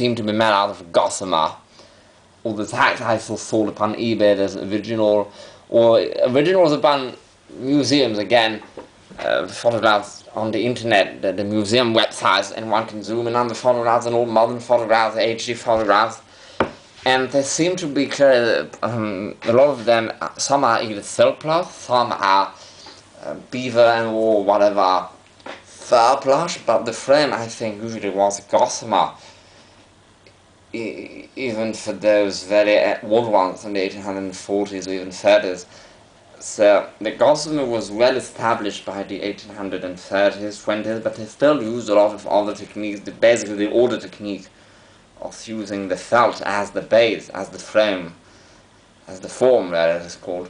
seem to be made out of gossamer. All the hats I saw sold upon eBay as original, or originals upon museums again, photographs on the internet, the museum websites, and one can zoom in on the photographs and all modern photographs, HD photographs, and they seem to be clear. A lot of them, some are either silk cloth, some are beaver and or whatever fur plush, but the frame I think usually was gossamer. Even for those very old ones in the 1840s or even 30s. So the gossamer was well established by the 1830s, 20s, but they still used a lot of other techniques, basically the older technique of using the felt as the base, as the frame, as the form that it is called.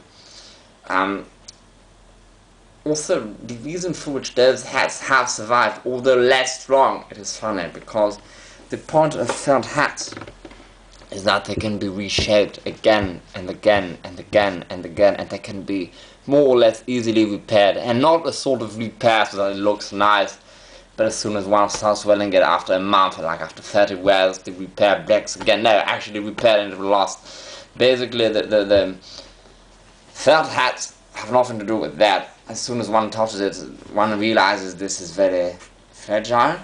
Also, the reason for which those hats have survived, although less strong, it is funny, because the point of felt hats is that they can be reshaped again and again and again and again, and they can be more or less easily repaired, and not a sort of repair so that it looks nice, but as soon as one starts wearing it after a month, like after 30 wears, the repair breaks again. No, actually repaired and lost. Basically, the felt hats have nothing to do with that. As soon as one touches it, one realizes this is very fragile,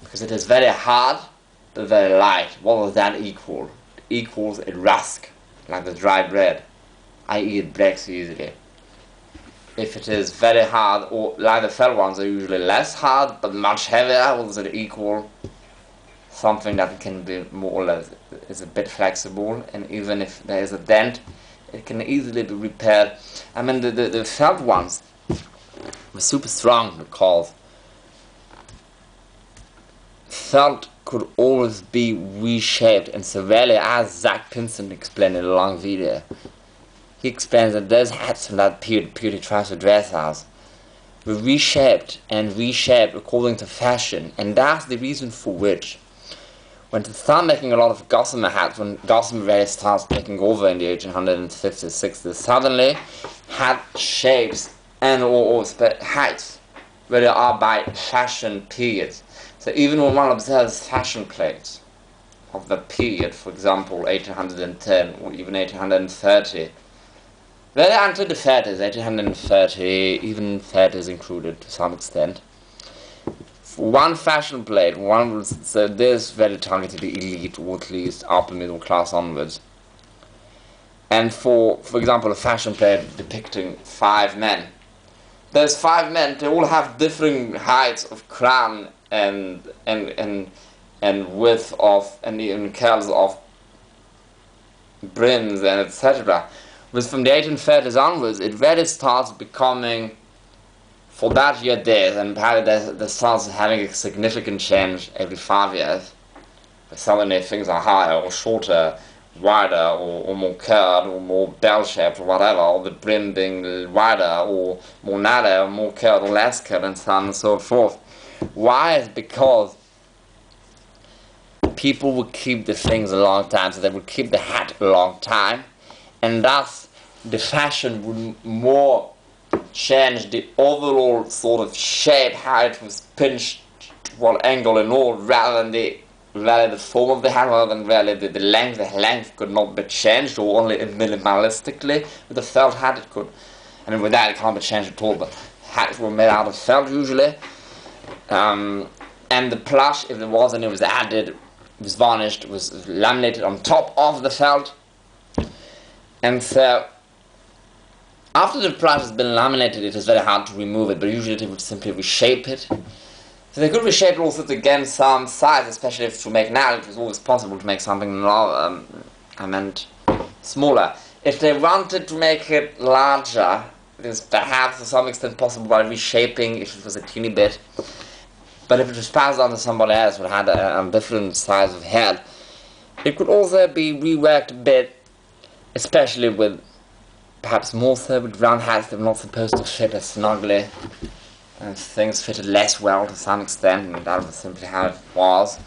because it is very hard but very light. What does that equal? It equals a rusk, like the dry bread, i.e. it breaks easily. If it is very hard, or like the felt ones are usually less hard but much heavier, what does it equal? Something that can be more or less is a bit flexible, and even if there is a dent, it can easily be repaired. I mean, the felt ones were super strong because felt could always be reshaped and severely, as Zach Pinson explained in a long video. He explains that those hats from that period he tries to dress as were reshaped and reshaped according to fashion, and that's the reason for which when they start making a lot of gossamer hats, when gossamer really starts taking over in the 1850s, 60s, suddenly hat shapes and or heights where they are by fashion periods. So even when one observes fashion plates of the period, for example 1810 or even 1830, very until the 30s, 1830, even 30s included to some extent, for one fashion plate, so this very targeted the elite, or at least upper middle class onwards. And for example, a fashion plate depicting 5 men. Those 5 men, they all have different heights of crown and width of, and even curls of brims and etc. But from the 1830s onwards, it really starts becoming, for that year days, and perhaps there starts having a significant change every 5 years. But suddenly things are higher or shorter, wider or more curved or more bell-shaped or whatever, or the brim being wider or more narrow or more curved or less curved, and so on and so forth. Why? Is because people would keep the things a long time, so they would keep the hat a long time, and thus the fashion would more change the overall sort of shape, how it was pinched, what angle and all, rather than the form of the hat, rather than really the length. The length could not be changed, or only minimalistically. With the felt hat it could. I mean, with that it can't be changed at all, but hats were made out of felt usually. And the plush, if there was any, was added, was varnished, was laminated on top of the felt. And so after the plush has been laminated, it is very hard to remove it, but usually they would simply reshape it. So they could reshape it also to gain some size, especially if to make now it was always possible to make something smaller. If they wanted to make it larger, it was perhaps to some extent possible by reshaping if it was a teeny bit. But if it was passed on to somebody else who had a different size of head, it could also be reworked a bit, especially with perhaps more so with round hats that were not supposed to fit as snugly, and things fitted less well to some extent, and that was simply how it was.